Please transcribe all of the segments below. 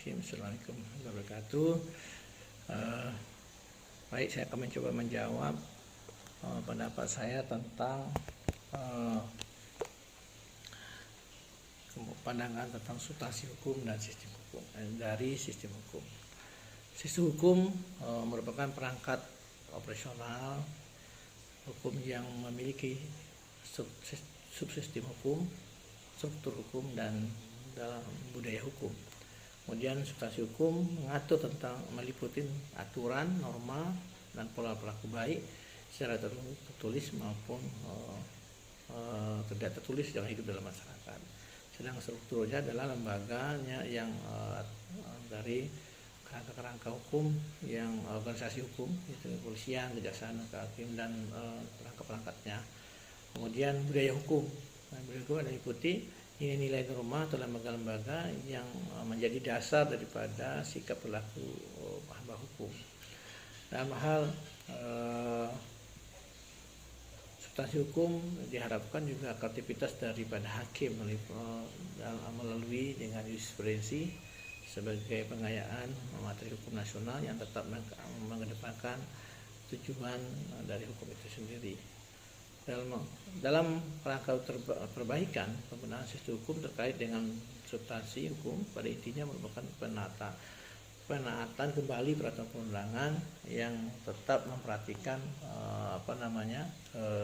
Bismillahirrahmanirrahim. Assalamualaikum warahmatullahi wabarakatuh. Baik, saya akan mencoba menjawab pendapat saya tentang pandangan tentang substansi hukum dan sistem hukum dari sistem hukum. Sistem hukum merupakan perangkat operasional hukum yang memiliki subsistem hukum, struktur hukum, dan dalam budaya hukum. Kemudian substansi hukum mengatur tentang meliputi aturan, norma, dan pola perilaku baik secara tertulis maupun tidak tertulis yang hidup dalam masyarakat. Sedang strukturnya adalah lembaganya yang dari kerangka-kerangka hukum yang organisasi hukum, yaitu kepolisian, kejaksaan, hakim, dan perangkat-perangkatnya. Kemudian budaya hukum. Budaya hukum meliputi nilai-nilai norma atau lembaga-lembaga yang menjadi dasar daripada sikap perilaku hamba hukum. Dalam hal substansi hukum diharapkan juga aktivitas daripada hakim melalui dengan jurisprudensi sebagai pengayaan materi hukum nasional yang tetap mengedepankan tujuan dari hukum itu sendiri. Dalam rangka perbaikan pembenahan sistem hukum terkait dengan substansi hukum, pada intinya merupakan penaatan kembali peraturan perundangan yang tetap memperhatikan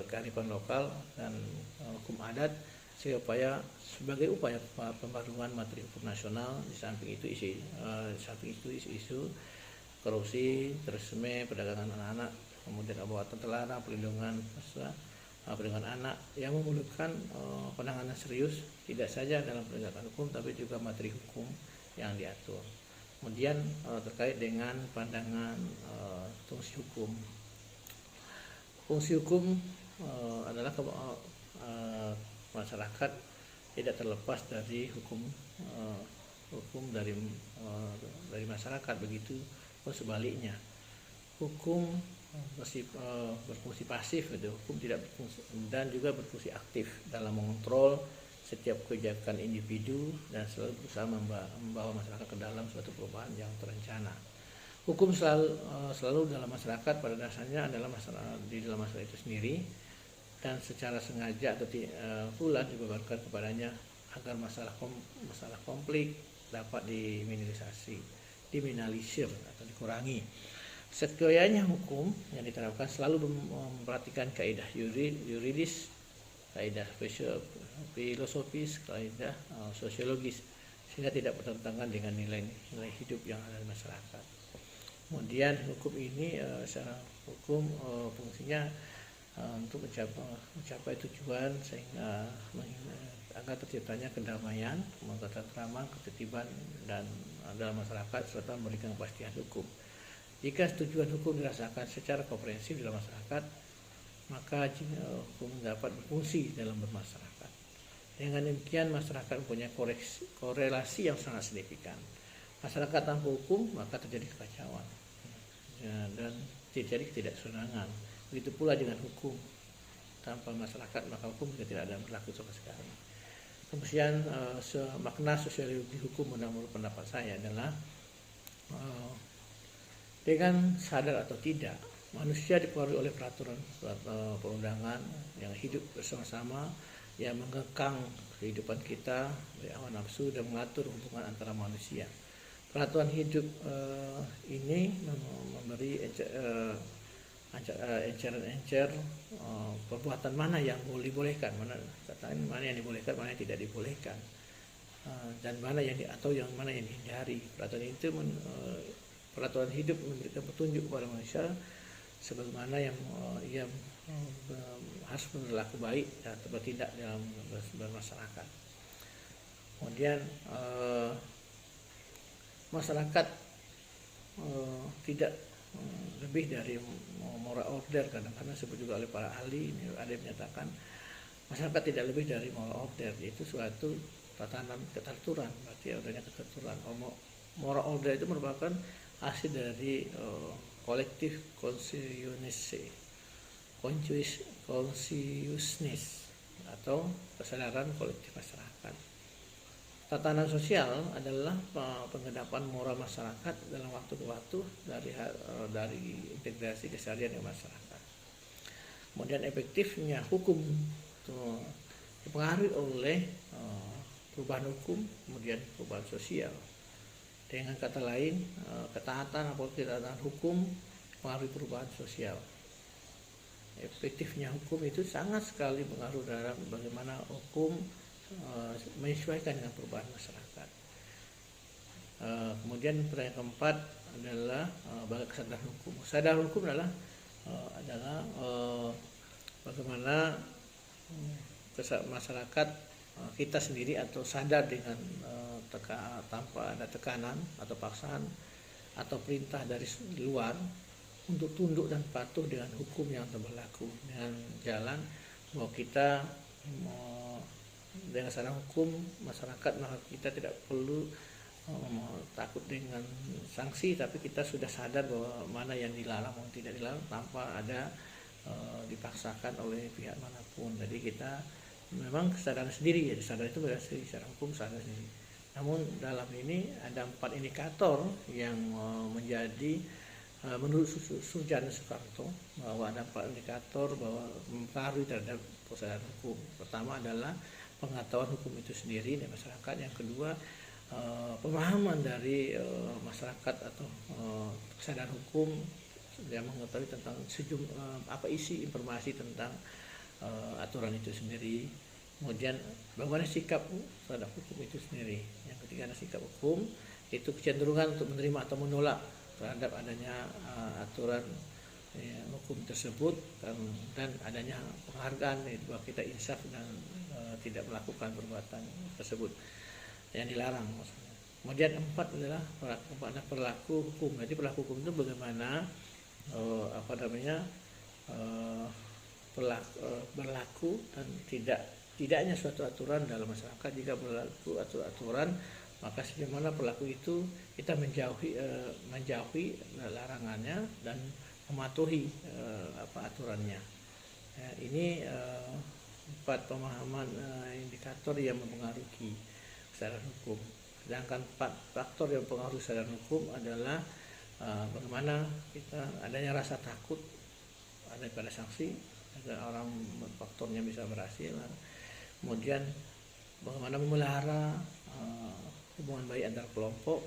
kearifan lokal dan hukum adat sebagai upaya pembaruan materi hukum nasional. Di samping itu isu-isu korupsi, terorisme, perdagangan anak-anak, kemudian pembuatan terlarang, perlindungan anak yang memerlukan penanganan serius tidak saja dalam penegakan hukum tapi juga materi hukum yang diatur. Kemudian terkait dengan pandangan fungsi hukum. Fungsi hukum adalah masyarakat tidak terlepas dari hukum dari masyarakat, begitu pun sebaliknya. Hukum berfungsi pasif, hukum tidak berfungsi, dan juga berfungsi aktif dalam mengontrol setiap kebijakan individu dan selalu berusaha membawa masyarakat ke dalam suatu perubahan yang terencana. Hukum selalu dalam masyarakat pada dasarnya adalah di dalam masyarakat itu sendiri, dan secara sengaja atau pula dibebankan kepadanya agar masalah konflik dapat diminimalisir atau dikurangi. Sekianya hukum yang diterapkan selalu memperhatikan kaidah yuridis, kaidah filosofis, kaidah sosiologis, sehingga tidak bertentangan dengan nilai-nilai hidup yang ada di masyarakat. Kemudian hukum ini secara hukum fungsinya untuk mencapai tujuan sehingga agar terciptanya kedamaian, ketentraman, ketertiban dan dalam masyarakat serta memberikan kepastian hukum. Jika tujuan hukum dirasakan secara komprehensif dalam masyarakat, maka hukum dapat berfungsi dalam bermasyarakat. Dengan demikian, masyarakat mempunyai korelasi yang sangat signifikan. Masyarakat tanpa hukum, maka terjadi kekacauan dan terjadi ketidaksenangan. Begitu pula dengan hukum. Tanpa masyarakat, maka hukum juga tidak ada berlaku sama sekali. Kemudian makna sosiologi hukum menurut pendapat saya adalah dengan sadar atau tidak, manusia dipengaruhi oleh peraturan perundangan yang hidup bersama-sama, yang mengekang kehidupan kita dari hawa nafsu dan mengatur hubungan antara manusia. Peraturan hidup ini memberi encer perbuatan mana yang dibolehkan, mana yang dibolehkan, mana yang tidak dibolehkan, dan mana yang dihindari. Peraturan hidup memberikan petunjuk kepada manusia sebagaimana yang ia harus berlaku baik atau bertindak dalam bermasyarakat. Kemudian masyarakat tidak lebih dari moral order. Kadang-kadang disebut juga oleh para ahli, ada yang menyatakan masyarakat tidak lebih dari moral order, yaitu suatu tatanan keteraturan. Berarti adanya keteraturan. Moral order itu merupakan hasil dari kolektif consciousness atau kesadaran kolektif masyarakat. Tatanan sosial adalah pengendapan moral masyarakat dalam waktu ke waktu dari integrasi keseharian dengan masyarakat. Kemudian efektifnya hukum dipengaruhi oleh perubahan hukum, kemudian perubahan sosial. Dengan kata lain, ketaatan atau ketaatan hukum mempengaruhi perubahan sosial. Efektifnya hukum itu sangat sekali pengaruh dalam bagaimana hukum menyesuaikan dengan perubahan masyarakat. Kemudian pertanyaan keempat adalah kesadaran hukum. Kesadaran hukum adalah bagaimana masyarakat kita sendiri atau sadar dengan tanpa ada tekanan atau paksaan atau perintah dari luar untuk tunduk dan patuh dengan hukum yang berlaku, dengan jalan bahwa kita dengan sadar hukum masyarakat, maka kita tidak perlu takut dengan sanksi, tapi kita sudah sadar bahwa mana yang dilarang dan tidak dilarang tanpa ada dipaksakan oleh pihak manapun. Jadi kita memang kesadaran sendiri, ya sadar itu berarti secara hukum sadar sendiri. Namun dalam ini ada 4 indikator yang menjadi menurut Sujarno Soekarto bahwa ada 4 indikator bahwa mempengaruhi terhadap kesadaran hukum. Pertama adalah pengetahuan hukum itu sendiri dari masyarakat. Yang kedua, pemahaman dari masyarakat atau kesadaran hukum, dia mengetahui tentang apa isi informasi tentang aturan itu sendiri. Kemudian bagaimana sikap terhadap hukum itu sendiri. Yang ketiga adalah sikap hukum, itu kecenderungan untuk menerima atau menolak terhadap adanya aturan hukum tersebut, dan adanya penghargaan bahwa kita insaf dan tidak melakukan perbuatan tersebut yang dilarang maksudnya. Kemudian 4 adalah perilaku hukum. Jadi perilaku hukum itu bagaimana berlaku dan tidaknya suatu aturan dalam masyarakat. Jika berlaku aturan, maka bagaimana perilaku itu kita menjauhi larangannya dan mematuhi aturannya. Ya, ini 4 pemahaman indikator yang mempengaruhi kesadaran hukum. Sedangkan 4 faktor yang mempengaruhi kesadaran hukum adalah bagaimana kita adanya rasa takut ada pada sanksi agar orang faktornya bisa berhasil. Kemudian bagaimana memelihara hubungan baik antar kelompok.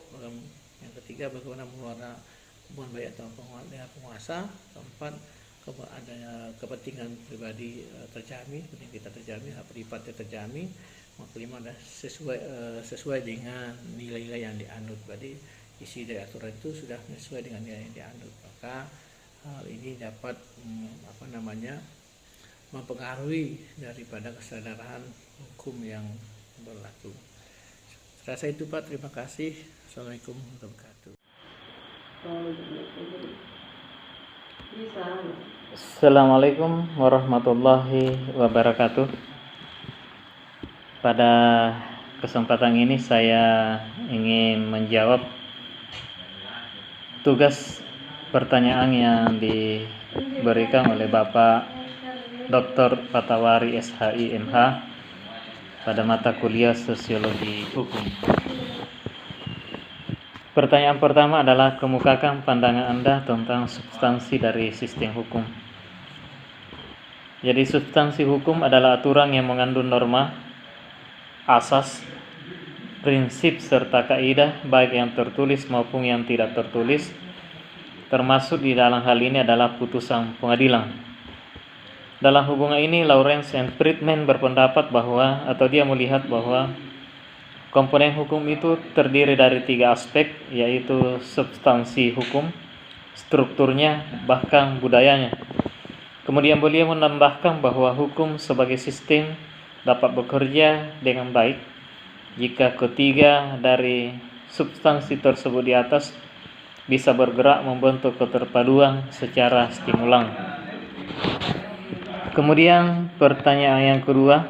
Yang ketiga, bagaimana memelihara hubungan baik antar dengan penguasa. Keempat, adanya kepentingan pribadi terjamin, kepentingan kita terjamin, hak privatnya terjamin. Yang kelima adalah sesuai dengan nilai-nilai yang dianut. Jadi isi dari aturan itu sudah sesuai dengan nilai yang dianut. Maka hal ini dapat mempengaruhi daripada kesadaran hukum yang berlaku. Rasa itu Pak, terima kasih. Assalamualaikum warahmatullahi wabarakatuh. Assalamualaikum warahmatullahi wabarakatuh. Pada kesempatan ini saya ingin menjawab tugas pertanyaan yang diberikan oleh Bapak Dr. Patawari SHI MH pada mata kuliah Sosiologi Hukum. Pertanyaan pertama adalah, kemukakan pandangan Anda tentang substansi dari sistem hukum. Jadi substansi hukum adalah aturan yang mengandung norma, asas, prinsip serta kaidah baik yang tertulis maupun yang tidak tertulis, termasuk di dalam hal ini adalah putusan pengadilan. Dalam hubungan ini, Lawrence and Friedman berpendapat bahwa, atau dia melihat bahwa komponen hukum itu terdiri dari 3 aspek, yaitu substansi hukum, strukturnya, bahkan budayanya. Kemudian beliau menambahkan bahwa hukum sebagai sistem dapat bekerja dengan baik jika ketiga dari substansi tersebut di atas bisa bergerak membentuk keterpaduan secara stimulan. Kemudian pertanyaan yang kedua,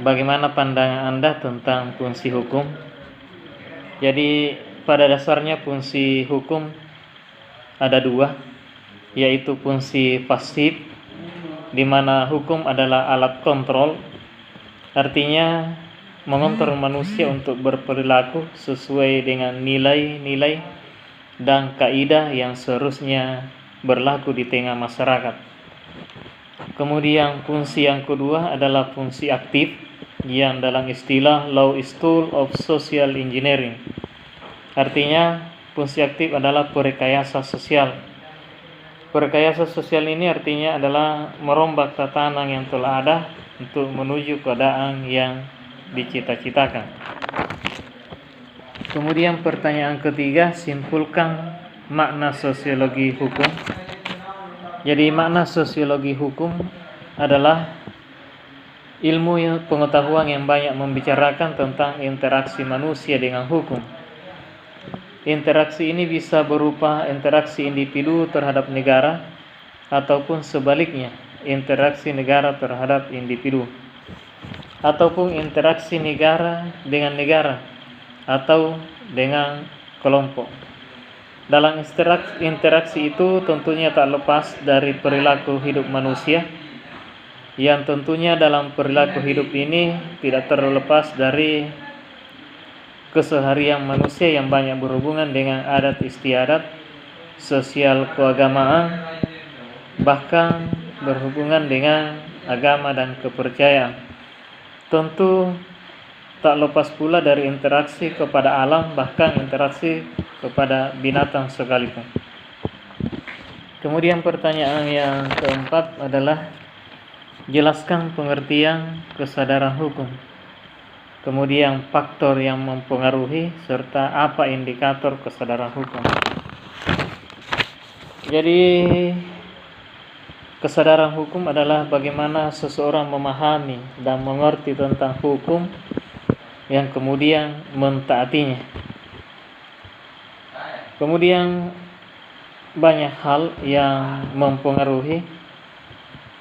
bagaimana pandangan Anda tentang fungsi hukum? Jadi pada dasarnya fungsi hukum ada 2, yaitu fungsi pasif, di mana hukum adalah alat kontrol. Artinya mengontrol manusia untuk berperilaku sesuai dengan nilai-nilai dan kaidah yang seharusnya berlaku di tengah masyarakat. Kemudian fungsi yang kedua adalah fungsi aktif, yang dalam istilah Law School of Social Engineering. Artinya fungsi aktif adalah perekayasa sosial. Perekayasa sosial ini artinya adalah merombak tatanan yang telah ada untuk menuju keadaan yang dicita-citakan. Kemudian pertanyaan ketiga, simpulkan makna sosiologi hukum. Jadi makna sosiologi hukum adalah ilmu pengetahuan yang banyak membicarakan tentang interaksi manusia dengan hukum. Interaksi ini bisa berupa interaksi individu terhadap negara ataupun sebaliknya, interaksi negara terhadap individu, ataupun interaksi negara dengan negara atau dengan kelompok. Dalam interaksi itu tentunya tak lepas dari perilaku hidup manusia, yang tentunya dalam perilaku hidup ini tidak terlepas dari keseharian manusia yang banyak berhubungan dengan adat istiadat, sosial keagamaan, bahkan berhubungan dengan agama dan kepercayaan. Tentu tak lepas pula dari interaksi kepada alam, bahkan interaksi kepada binatang sekalipun. Kemudian pertanyaan yang keempat adalah jelaskan pengertian kesadaran hukum. Kemudian faktor yang mempengaruhi serta apa indikator kesadaran hukum. Jadi kesadaran hukum adalah bagaimana seseorang memahami dan mengerti tentang hukum yang kemudian mentaatinya. Kemudian banyak hal yang mempengaruhi,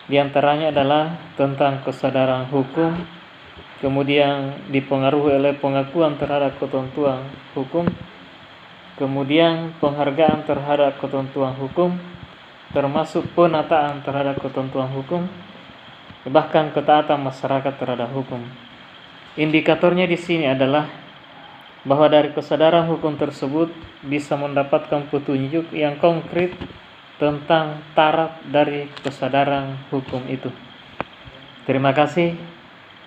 di antaranya adalah tentang kesadaran hukum, kemudian dipengaruhi oleh pengakuan terhadap ketentuan hukum, kemudian penghargaan terhadap ketentuan hukum, termasuk penataan terhadap ketentuan hukum, bahkan ketaatan masyarakat terhadap hukum. Indikatornya di sini adalah bahwa dari kesadaran hukum tersebut bisa mendapatkan petunjuk yang konkret tentang taraf dari kesadaran hukum itu. Terima kasih.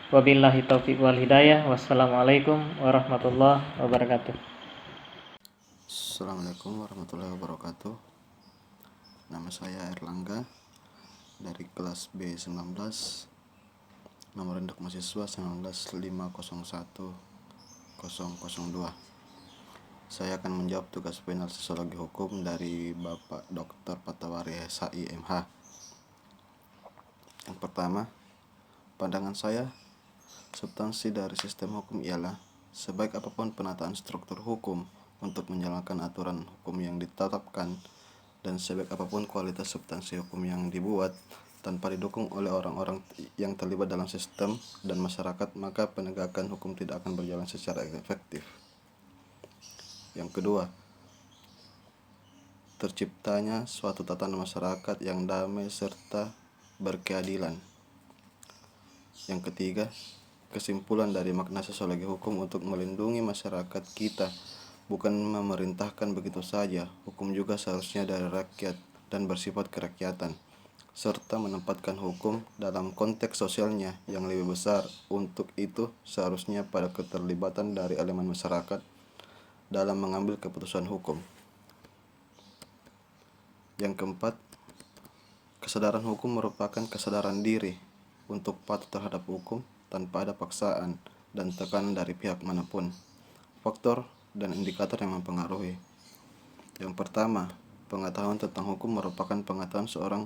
Wabillahi taufiq wal hidayah. Wassalamualaikum warahmatullahi wabarakatuh. Assalamualaikum warahmatullahi wabarakatuh. Nama saya Erlangga dari kelas B19, nomor induk mahasiswa 19501002. Saya akan menjawab tugas final sosiologi hukum dari Bapak Dr. Patawari SHI MH. Yang pertama, pandangan saya, substansi dari sistem hukum ialah sebaik apapun penataan struktur hukum untuk menjalankan aturan hukum yang ditetapkan, dan sebaik apapun kualitas substansi hukum yang dibuat, tanpa didukung oleh orang-orang yang terlibat dalam sistem dan masyarakat, maka penegakan hukum tidak akan berjalan secara efektif. Yang kedua, terciptanya suatu tatanan masyarakat yang damai serta berkeadilan. Yang ketiga, kesimpulan dari makna sosiologi hukum untuk melindungi masyarakat kita, bukan memerintahkan begitu saja. Hukum juga seharusnya dari rakyat dan bersifat kerakyatan, serta menempatkan hukum dalam konteks sosialnya yang lebih besar. Untuk itu seharusnya pada keterlibatan dari elemen masyarakat dalam mengambil keputusan hukum. Yang keempat, kesadaran hukum merupakan kesadaran diri untuk patuh terhadap hukum tanpa ada paksaan dan tekanan dari pihak manapun. Faktor dan indikator yang mempengaruhi. Yang pertama, pengetahuan tentang hukum merupakan pengetahuan seorang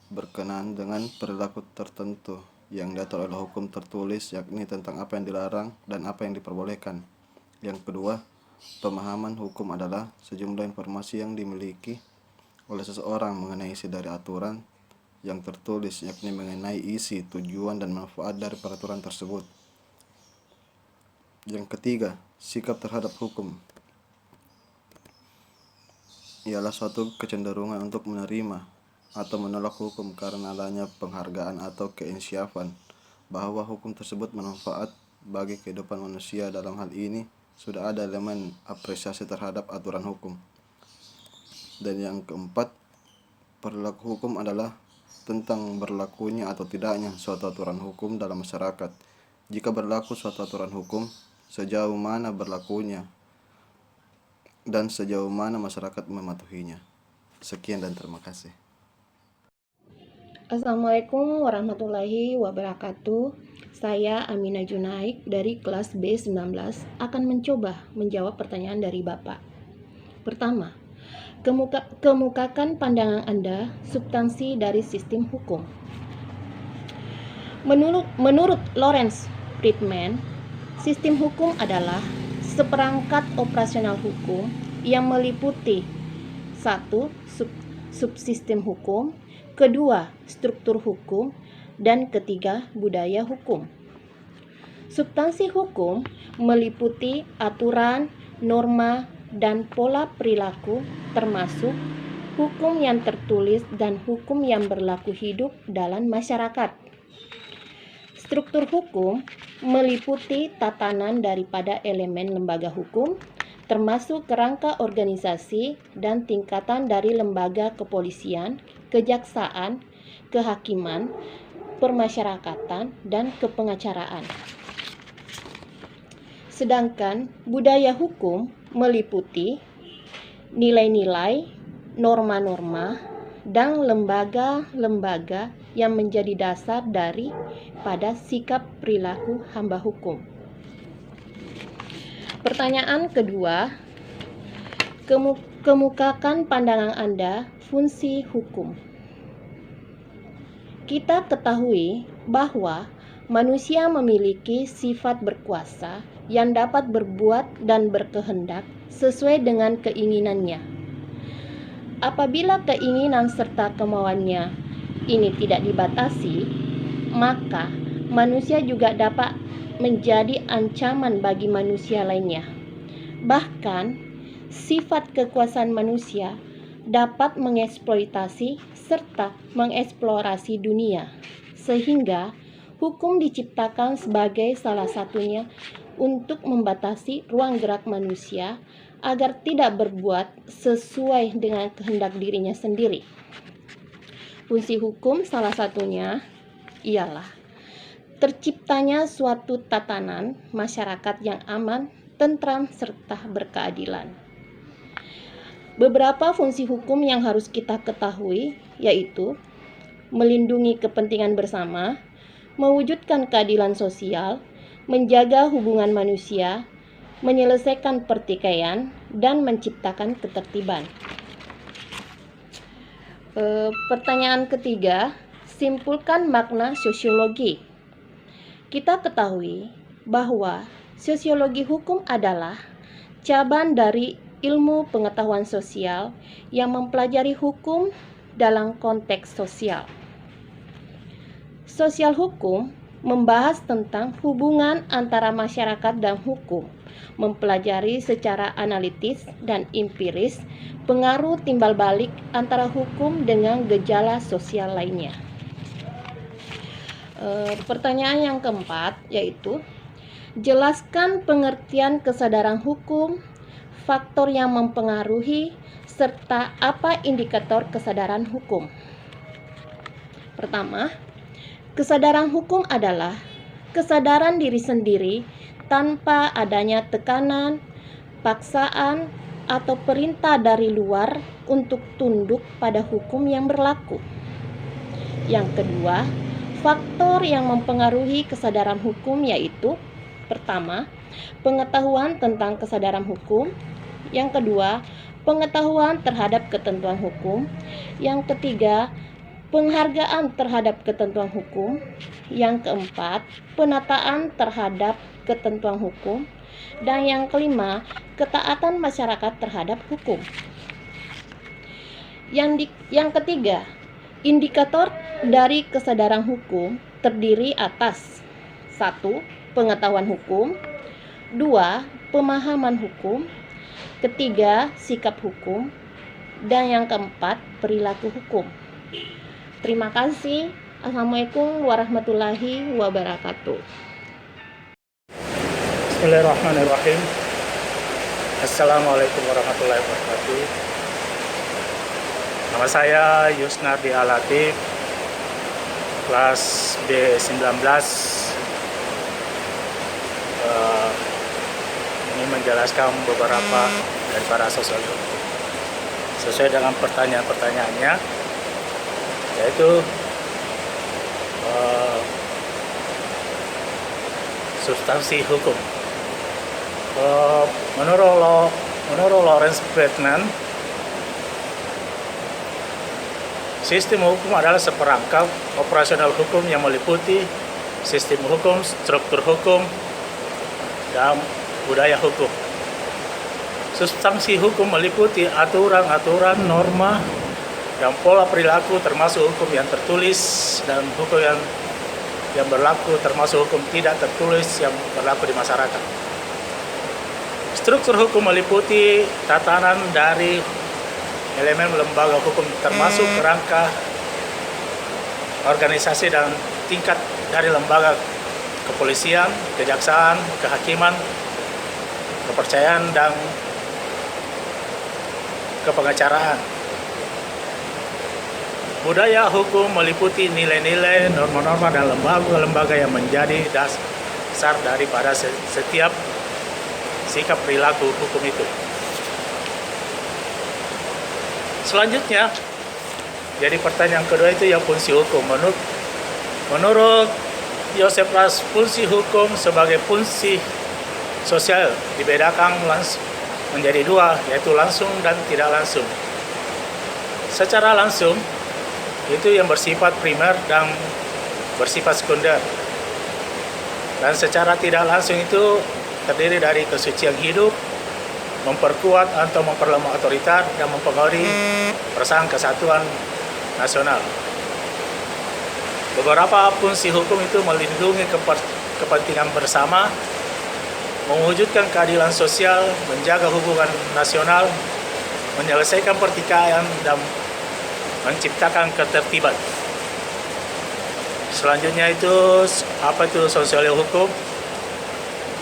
berkenaan dengan perilaku tertentu yang diatur oleh hukum tertulis, yakni tentang apa yang dilarang dan apa yang diperbolehkan. Yang kedua, pemahaman hukum adalah sejumlah informasi yang dimiliki oleh seseorang mengenai isi dari aturan yang tertulis, yakni mengenai isi, tujuan, dan manfaat dari peraturan tersebut. Yang ketiga, sikap terhadap hukum ialah suatu kecenderungan untuk menerima atau menolak hukum karena adanya penghargaan atau keinsyafan bahwa hukum tersebut bermanfaat bagi kehidupan manusia. Dalam hal ini sudah ada elemen apresiasi terhadap aturan hukum. Dan yang keempat, perilaku hukum adalah tentang berlakunya atau tidaknya suatu aturan hukum dalam masyarakat. Jika berlaku suatu aturan hukum, sejauh mana berlakunya dan sejauh mana masyarakat mematuhinya. Sekian dan terima kasih. Assalamualaikum warahmatullahi wabarakatuh. Saya Amina Junaik dari kelas B19 akan mencoba menjawab pertanyaan dari Bapak. Pertama, kemukakan pandangan Anda substansi dari sistem hukum. Menurut Lawrence Friedman, sistem hukum adalah seperangkat operasional hukum yang meliputi 1. Subsistem hukum, kedua, struktur hukum, dan ketiga, budaya hukum. Substansi hukum meliputi aturan, norma, dan pola perilaku, termasuk hukum yang tertulis dan hukum yang berlaku hidup dalam masyarakat. Struktur hukum meliputi tatanan daripada elemen lembaga hukum, termasuk kerangka organisasi dan tingkatan dari lembaga kepolisian, kejaksaan, kehakiman, permasyarakatan, dan kepengacaraan. Sedangkan budaya hukum meliputi nilai-nilai, norma-norma, dan lembaga-lembaga yang menjadi dasar daripada sikap perilaku hamba hukum. Pertanyaan kedua, kemukakan pandangan Anda fungsi hukum. Kita ketahui bahwa manusia memiliki sifat berkuasa yang dapat berbuat dan berkehendak sesuai dengan keinginannya. Apabila keinginan serta kemauannya ini tidak dibatasi, maka manusia juga dapat menjadi ancaman bagi manusia lainnya. Bahkan, sifat kekuasaan manusia dapat mengeksploitasi serta mengeksplorasi dunia, sehingga hukum diciptakan sebagai salah satunya untuk membatasi ruang gerak manusia agar tidak berbuat sesuai dengan kehendak dirinya sendiri. Fungsi hukum salah satunya ialah terciptanya suatu tatanan masyarakat yang aman, tentram, serta berkeadilan. Beberapa fungsi hukum yang harus kita ketahui yaitu melindungi kepentingan bersama, mewujudkan keadilan sosial, menjaga hubungan manusia, menyelesaikan pertikaian, dan menciptakan ketertiban. Pertanyaan ketiga, simpulkan makna sosiologi. Kita ketahui bahwa sosiologi hukum adalah cabang dari ilmu pengetahuan sosial yang mempelajari hukum dalam konteks sosial. Sosial hukum membahas tentang hubungan antara masyarakat dan hukum, mempelajari secara analitis dan empiris pengaruh timbal balik antara hukum dengan gejala sosial lainnya. Pertanyaan yang keempat yaitu, jelaskan pengertian kesadaran hukum, faktor yang mempengaruhi, serta apa indikator kesadaran hukum. Pertama, kesadaran hukum adalah kesadaran diri sendiri tanpa adanya tekanan, paksaan, atau perintah dari luar untuk tunduk pada hukum yang berlaku. Yang kedua, faktor yang mempengaruhi kesadaran hukum yaitu, pertama, pengetahuan tentang kesadaran hukum. Yang kedua, pengetahuan terhadap ketentuan hukum. Yang ketiga, penghargaan terhadap ketentuan hukum. Yang keempat, penataan terhadap ketentuan hukum. Dan yang kelima, ketaatan masyarakat terhadap hukum. Yang ketiga, indikator dari kesadaran hukum terdiri atas 1. Pengetahuan hukum, 2. Pemahaman hukum, ketiga, sikap hukum, dan yang keempat, perilaku hukum. Terima kasih. Assalamualaikum warahmatullahi wabarakatuh. Bismillahirrahmanirrahim. Assalamualaikum warahmatullahi wabarakatuh. Nama saya Yusnardi Alatif, kelas B19. Ini menjelaskan beberapa dari para sosiolog sesuai dengan pertanyaan-pertanyaannya, yaitu substansi hukum. Menurut Lawrence Bretman, sistem hukum adalah seperangkap operasional hukum yang meliputi sistem hukum, struktur hukum, dan budaya hukum. Substansi hukum meliputi aturan-aturan, norma, dan pola perilaku termasuk hukum yang tertulis dan hukum yang berlaku termasuk hukum tidak tertulis yang berlaku di masyarakat. Struktur hukum meliputi tatanan dari elemen lembaga hukum termasuk kerangka organisasi dan tingkat dari lembaga kepolisian, kejaksaan, kehakiman, kepercayaan, dan kepengacaraan. Budaya hukum meliputi nilai-nilai, norma-norma, dan lembaga-lembaga yang menjadi dasar daripada setiap sikap perilaku hukum itu. Selanjutnya, jadi pertanyaan kedua itu yang fungsi hukum. Menurut Joseph Ras, fungsi hukum sebagai fungsi sosial dibedakan menjadi dua, yaitu langsung dan tidak langsung. Secara langsung, itu yang bersifat primer dan bersifat sekunder. Dan secara tidak langsung itu terdiri dari kesucian hidup, memperkuat atau memperlemah otoritas, dan mempengaruhi perasaan kesatuan nasional. Beberapa fungsi hukum itu melindungi kepentingan bersama, mewujudkan keadilan sosial, menjaga hubungan nasional, menyelesaikan pertikaian, dan menciptakan ketertiban. Selanjutnya itu apa itu sosiologi hukum?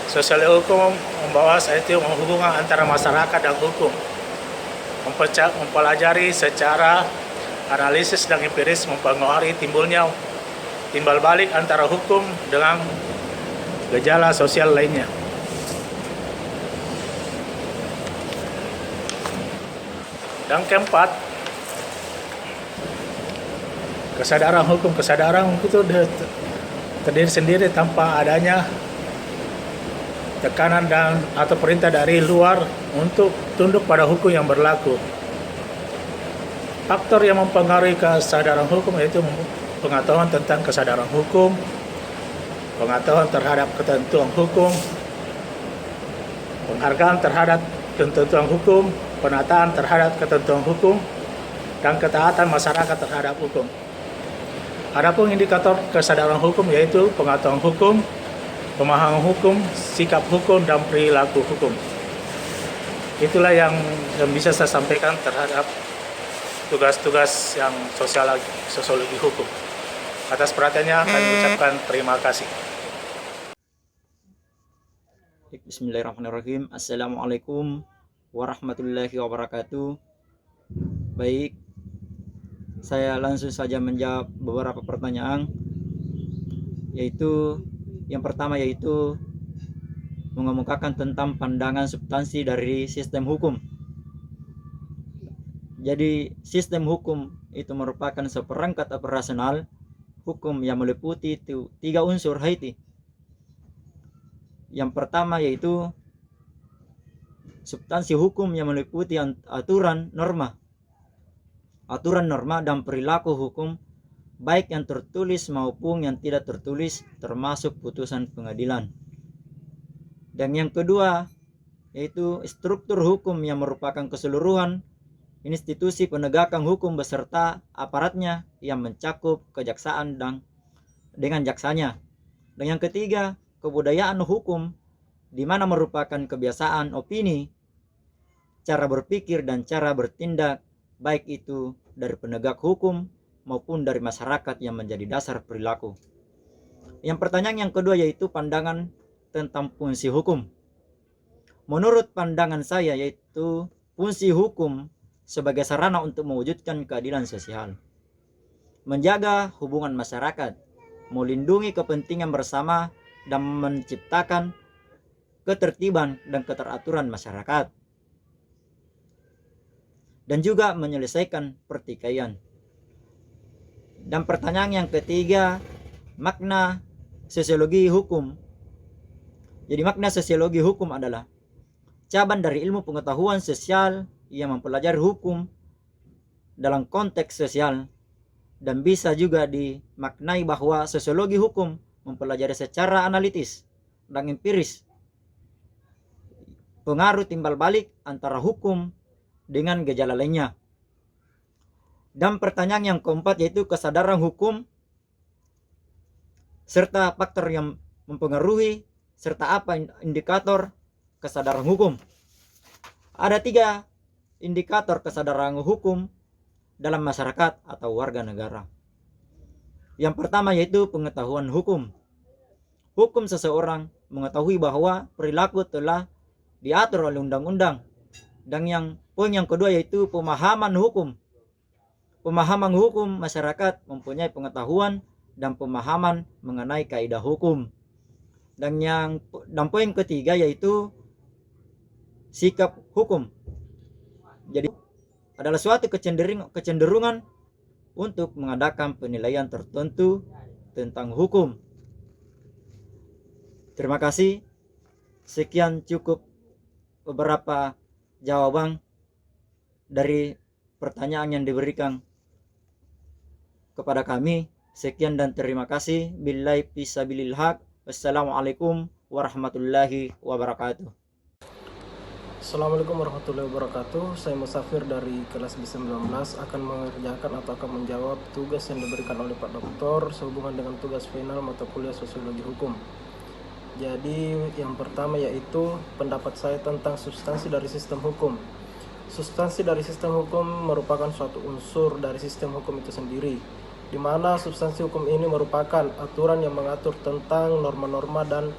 Sosiologi hukum membahas itu hubungan antara masyarakat dan hukum, mempelajari secara analisis dan empiris, mempengaruhi timbulnya timbal balik antara hukum dengan gejala sosial lainnya. Yang keempat, kesadaran hukum. Kesadaran hukum itu terdiri sendiri tanpa adanya tekanan dan atau perintah dari luar untuk tunduk pada hukum yang berlaku. Faktor yang mempengaruhi kesadaran hukum yaitu pengetahuan tentang kesadaran hukum, pengetahuan terhadap ketentuan hukum, penghargaan terhadap ketentuan hukum, penataan terhadap ketentuan hukum, dan ketaatan masyarakat terhadap hukum. Adapun indikator kesadaran hukum yaitu pengetahuan hukum, pemahaman hukum, sikap hukum, dan perilaku hukum. Itulah yang bisa saya sampaikan terhadap tugas-tugas yang sosiologi hukum. Atas perhatiannya kami ucapkan terima kasih. Bismillahirrahmanirrahim. Assalamualaikum warahmatullahi wabarakatuh. Baik, saya langsung saja menjawab beberapa pertanyaan, yaitu yang pertama yaitu mengemukakan tentang pandangan substansi dari sistem hukum. Jadi sistem hukum itu merupakan seperangkat operasional hukum yang meliputi tiga unsur Haiti. Yang pertama yaitu substansi hukum yang meliputi aturan norma dan perilaku hukum, baik yang tertulis maupun yang tidak tertulis, termasuk putusan pengadilan. Dan yang kedua yaitu struktur hukum yang merupakan keseluruhan institusi penegakan hukum beserta aparatnya yang mencakup kejaksaan dan dengan jaksanya. Dan yang ketiga, kebudayaan hukum, di mana merupakan kebiasaan, opini, cara berpikir, dan cara bertindak, baik itu dari penegak hukum maupun dari masyarakat yang menjadi dasar perilaku. Yang pertanyaan yang kedua yaitu pandangan tentang fungsi hukum. Menurut pandangan saya, yaitu fungsi hukum sebagai sarana untuk mewujudkan keadilan sosial, menjaga hubungan masyarakat, melindungi kepentingan bersama, dan menciptakan ketertiban dan keteraturan masyarakat, dan juga menyelesaikan pertikaian. Dan pertanyaan yang ketiga, makna sosiologi hukum. Jadi makna sosiologi hukum adalah cabang dari ilmu pengetahuan sosial yang mempelajari hukum dalam konteks sosial, dan bisa juga dimaknai bahwa sosiologi hukum mempelajari secara analitis dan empiris pengaruh timbal balik antara hukum dengan gejala lainnya. Dan pertanyaan yang keempat yaitu kesadaran hukum serta faktor yang mempengaruhi serta apa indikator kesadaran hukum. Ada 3 indikator kesadaran hukum dalam masyarakat atau warga negara. Yang pertama yaitu pengetahuan hukum. Hukum seseorang mengetahui bahwa perilaku telah diatur oleh undang-undang. Dan poin yang kedua yaitu pemahaman hukum. Pemahaman hukum, masyarakat mempunyai pengetahuan dan pemahaman mengenai kaidah hukum. Dan poin ketiga yaitu sikap hukum. Jadi adalah suatu kecenderungan untuk mengadakan penilaian tertentu tentang hukum. Terima kasih. Sekian cukup beberapa jawaban dari pertanyaan yang diberikan kepada kami. Sekian dan terima kasih. Billahi fisabilil haq. Wassalamualaikum warahmatullahi wabarakatuh. Assalamualaikum warahmatullahi wabarakatuh. Saya Musafir dari kelas B19 akan mengerjakan atau akan menjawab tugas yang diberikan oleh Pak Doktor sehubungan dengan tugas final mata kuliah sosiologi hukum. Jadi yang pertama yaitu pendapat saya tentang substansi dari sistem hukum. Substansi dari sistem hukum merupakan suatu unsur dari sistem hukum itu sendiri, di mana substansi hukum ini merupakan aturan yang mengatur tentang norma-norma dan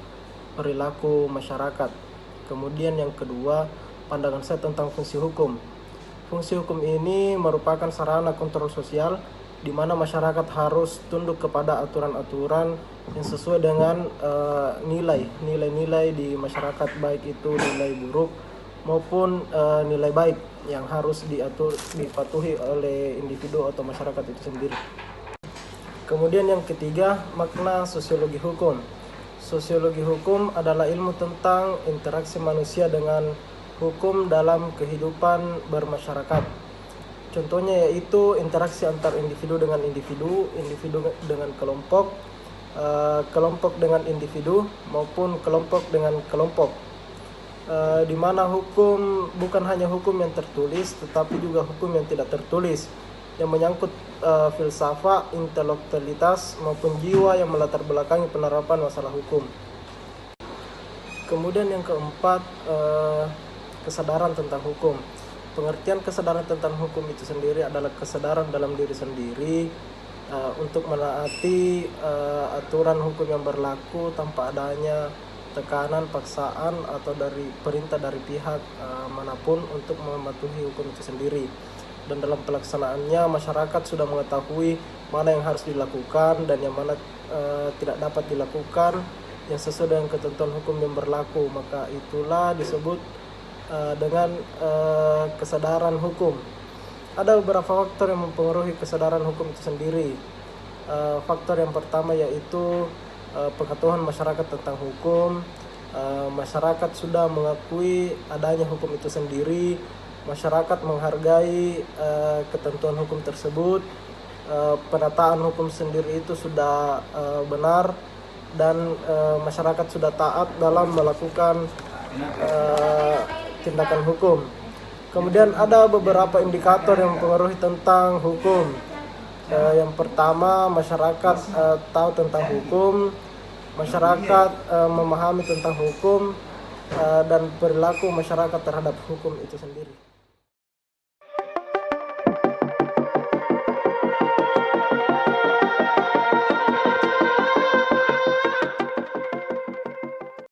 perilaku masyarakat. Kemudian yang kedua, pandangan saya tentang fungsi hukum. Fungsi hukum ini merupakan sarana kontrol sosial di mana masyarakat harus tunduk kepada aturan-aturan yang sesuai dengan nilai-nilai di masyarakat, baik itu nilai buruk maupun nilai baik yang harus dipatuhi oleh individu atau masyarakat itu sendiri. Kemudian yang ketiga, makna sosiologi hukum. Sosiologi hukum adalah ilmu tentang interaksi manusia dengan hukum dalam kehidupan bermasyarakat. Contohnya yaitu interaksi antar individu dengan individu, individu dengan kelompok, kelompok dengan individu maupun kelompok dengan kelompok. Di mana hukum bukan hanya hukum yang tertulis, tetapi juga hukum yang tidak tertulis yang menyangkut filsafat, intelektualitas maupun jiwa yang melatar belakangi penerapan masalah hukum. Kemudian yang keempat, kesadaran tentang hukum. Pengertian kesadaran tentang hukum itu sendiri adalah kesadaran dalam diri sendiri untuk menaati aturan hukum yang berlaku tanpa adanya tekanan, paksaan atau dari perintah dari pihak manapun untuk mematuhi hukum itu sendiri. Dan dalam pelaksanaannya masyarakat sudah mengetahui mana yang harus dilakukan dan yang mana tidak dapat dilakukan yang sesuai dengan ketentuan hukum yang berlaku. Maka itulah disebut dengan kesadaran hukum. Ada beberapa faktor yang mempengaruhi kesadaran hukum itu sendiri. Faktor yang pertama yaitu pengetahuan masyarakat tentang hukum. Masyarakat sudah mengakui adanya hukum itu sendiri. Masyarakat menghargai ketentuan hukum tersebut. Penataan hukum sendiri itu sudah benar dan masyarakat sudah taat dalam melakukan tindakan hukum. Kemudian ada beberapa indikator yang mempengaruhi tentang hukum. Yang pertama, masyarakat tahu tentang hukum, masyarakat memahami tentang hukum, dan perilaku masyarakat terhadap hukum itu sendiri.